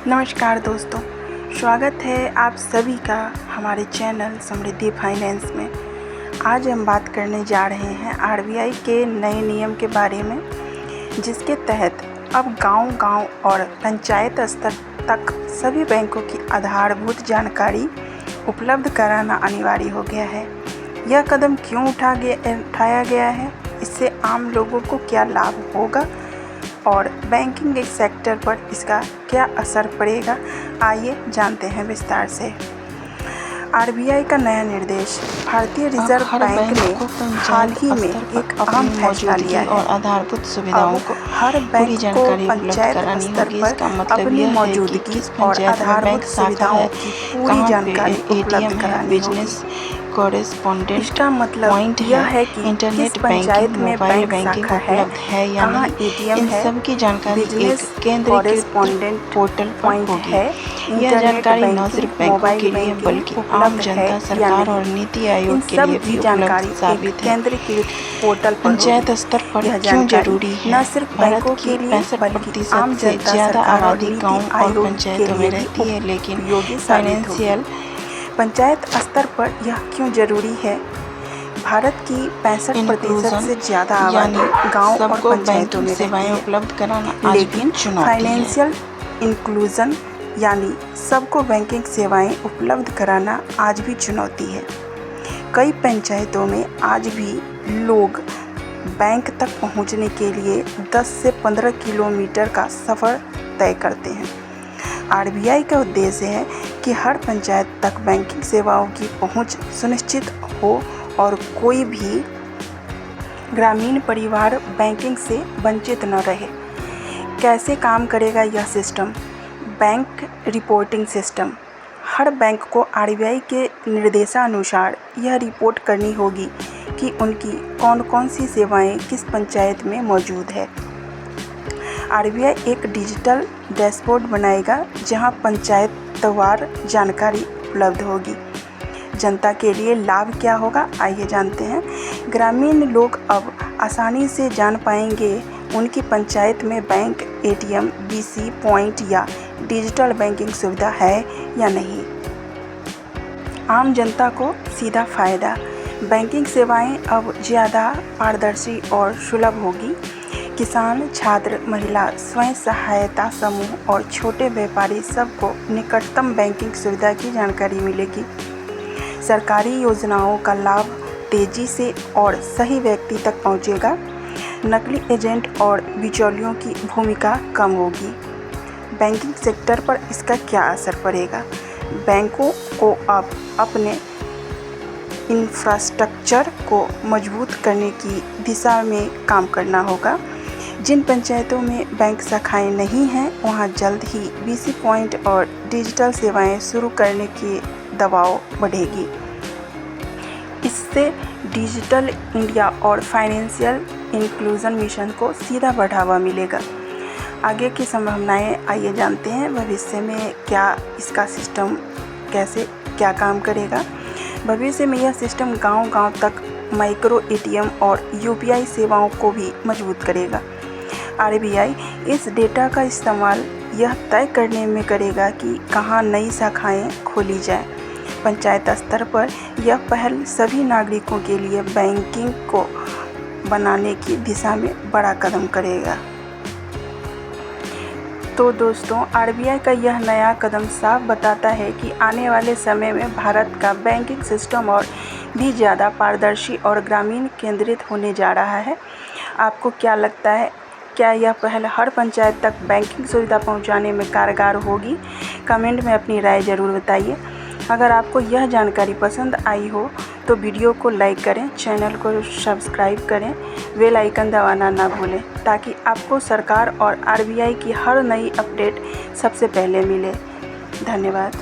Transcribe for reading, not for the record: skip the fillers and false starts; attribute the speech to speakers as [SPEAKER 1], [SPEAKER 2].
[SPEAKER 1] नमस्कार दोस्तों, स्वागत है आप सभी का हमारे चैनल समृद्धि फाइनेंस में। आज हम बात करने जा रहे हैं आरबीआई के नए नियम के बारे में, जिसके तहत अब गांव-गांव और पंचायत स्तर तक सभी बैंकों की आधारभूत जानकारी उपलब्ध कराना अनिवार्य हो गया है। यह कदम क्यों उठाया गया है, इससे आम लोगों को क्या लाभ होगा और बैंकिंग सेक्टर पर इसका क्या असर पड़ेगा, आइए जानते हैं विस्तार से। आरबीआई का नया निर्देश। भारतीय रिजर्व बैंक ने हाल ही में एक अहम फैसला लिया है
[SPEAKER 2] और आधारभूत सुविधाओं को
[SPEAKER 1] हर बैंक को पंचायत स्तर पर अपनी मौजूदगी और आधारभूत सुविधाओं की पूरी जानकारी उपलब्ध करानी होगी।
[SPEAKER 2] कॉरेस्पॉन्डेंट
[SPEAKER 1] इसका मतलब यह है कि
[SPEAKER 2] इंटरनेट
[SPEAKER 1] पंचायत
[SPEAKER 2] बैंकिंग,
[SPEAKER 1] में
[SPEAKER 2] मोबाइल
[SPEAKER 1] बैंक
[SPEAKER 2] बैंकिंग
[SPEAKER 1] शाखा है,
[SPEAKER 2] उपलब्ध है या
[SPEAKER 1] कहाँ
[SPEAKER 2] नहीं,
[SPEAKER 1] एटीएम
[SPEAKER 2] इन
[SPEAKER 1] है,
[SPEAKER 2] सब की जानकारी एक केंद्रीकृत
[SPEAKER 1] कॉरेस्पॉन्डेंट
[SPEAKER 2] पोर्टल पर
[SPEAKER 1] पॉइंट
[SPEAKER 2] होगी।
[SPEAKER 1] है।
[SPEAKER 2] यह जानकारी न सिर्फ
[SPEAKER 1] बैंकिंग,
[SPEAKER 2] बैंकों
[SPEAKER 1] मोबाइल
[SPEAKER 2] के लिए
[SPEAKER 1] बैंकिंग
[SPEAKER 2] बल्कि आम
[SPEAKER 1] उपलब्ध
[SPEAKER 2] जनता,
[SPEAKER 1] है या
[SPEAKER 2] सरकार और
[SPEAKER 1] नहीं,
[SPEAKER 2] नीति
[SPEAKER 1] इन
[SPEAKER 2] आयोग के
[SPEAKER 1] सब
[SPEAKER 2] लिए
[SPEAKER 1] की
[SPEAKER 2] भी
[SPEAKER 1] जानकारी
[SPEAKER 2] उपलब्ध साबित है।
[SPEAKER 1] केंद्रीकृत पोर्टल पर
[SPEAKER 2] पंचायत
[SPEAKER 1] होगी।
[SPEAKER 2] स्तर पर
[SPEAKER 1] यह
[SPEAKER 2] क्यों
[SPEAKER 1] जानकारी
[SPEAKER 2] जरूरी है?
[SPEAKER 1] न सिर्फ
[SPEAKER 2] भारत
[SPEAKER 1] बैंकों
[SPEAKER 2] की
[SPEAKER 1] के लिए बल्कि
[SPEAKER 2] 65%
[SPEAKER 1] आम
[SPEAKER 2] से
[SPEAKER 1] जनता,
[SPEAKER 2] ज्यादा
[SPEAKER 1] सरकार और
[SPEAKER 2] आबादी
[SPEAKER 1] नीति
[SPEAKER 2] गांव और
[SPEAKER 1] आयोग के
[SPEAKER 2] पंचायतों
[SPEAKER 1] लिए
[SPEAKER 2] में
[SPEAKER 1] भी
[SPEAKER 2] रहती है, लेकिन
[SPEAKER 1] उपयोगी साबित होगी।
[SPEAKER 2] फाइनेंशियल
[SPEAKER 1] पंचायत स्तर पर यह क्यों जरूरी है? भारत की 65% से ज़्यादा आबादी गांव और
[SPEAKER 2] सबको
[SPEAKER 1] पंचायतों
[SPEAKER 2] बैंकिंग
[SPEAKER 1] में
[SPEAKER 2] सेवाएं
[SPEAKER 1] रहती
[SPEAKER 2] उपलब्ध कराना
[SPEAKER 1] है,
[SPEAKER 2] आज
[SPEAKER 1] लेकिन
[SPEAKER 2] भी चुनौती है।
[SPEAKER 1] फाइनेंशियल इंक्लूजन यानी सबको बैंकिंग सेवाएं उपलब्ध कराना आज भी चुनौती है। कई पंचायतों में आज भी लोग बैंक तक पहुंचने के लिए 10 से 15 किलोमीटर का सफ़र तय करते हैं। आरबीआई का उद्देश्य है कि हर पंचायत तक बैंकिंग सेवाओं की पहुंच सुनिश्चित हो और कोई भी ग्रामीण परिवार बैंकिंग से वंचित न रहे। कैसे काम करेगा यह सिस्टम? Bank reporting system. हर बैंक को आरबीआई के निर्देशानुसार यह रिपोर्ट करनी होगी कि उनकी कौन कौन सी सेवाएं किस पंचायत में मौजूद है। आरबीआई एक डिजिटल डैशबोर्ड बनाएगा जहां पंचायतवार जानकारी उपलब्ध होगी। जनता के लिए लाभ क्या होगा, आइए जानते हैं। ग्रामीण लोग अब आसानी से जान पाएंगे उनकी पंचायत में बैंक, एटीएम, बीसी पॉइंट या डिजिटल बैंकिंग सुविधा है या नहीं। आम जनता को सीधा फायदा। बैंकिंग सेवाएं अब ज़्यादा पारदर्शी और सुलभ होगी। किसान, छात्र, महिला, स्वयं सहायता समूह और छोटे व्यापारी सबको निकटतम बैंकिंग सुविधा की जानकारी मिलेगी। सरकारी योजनाओं का लाभ तेजी से और सही व्यक्ति तक पहुंचेगा। नकली एजेंट और बिचौलियों की भूमिका कम होगी। बैंकिंग सेक्टर पर इसका क्या असर पड़ेगा? बैंकों को अब अपने इंफ्रास्ट्रक्चर को मजबूत करने की दिशा में काम करना होगा। जिन पंचायतों में बैंक शाखाएं नहीं हैं, वहां जल्द ही बीसी पॉइंट और डिजिटल सेवाएं शुरू करने की दबाव बढ़ेगी। इससे डिजिटल इंडिया और फाइनेंशियल इंक्लूजन मिशन को सीधा बढ़ावा मिलेगा। आगे की संभावनाएं आइए जानते हैं। भविष्य में क्या इसका सिस्टम क्या काम करेगा? भविष्य में यह सिस्टम गांव-गांव तक माइक्रो एटीएम और यूपीआई सेवाओं को भी मजबूत करेगा। आरबीआई इस डेटा का इस्तेमाल यह तय करने में करेगा कि कहां नई शाखाएं खोली जाएं। पंचायत स्तर पर यह पहल सभी नागरिकों के लिए बैंकिंग को बनाने की दिशा में बड़ा कदम करेगा। तो दोस्तों, आरबीआई का यह नया कदम साफ बताता है कि आने वाले समय में भारत का बैंकिंग सिस्टम और भी ज़्यादा पारदर्शी और ग्रामीण केंद्रित होने जा रहा है। आपको क्या लगता है, क्या यह पहल हर पंचायत तक बैंकिंग सुविधा पहुंचाने में कारगर होगी? कमेंट में अपनी राय ज़रूर बताइए। अगर आपको यह जानकारी पसंद आई हो तो वीडियो को लाइक करें, चैनल को सब्सक्राइब करें, बेल आइकन दबाना ना भूलें ताकि आपको सरकार और आरबीआई की हर नई अपडेट सबसे पहले मिले। धन्यवाद।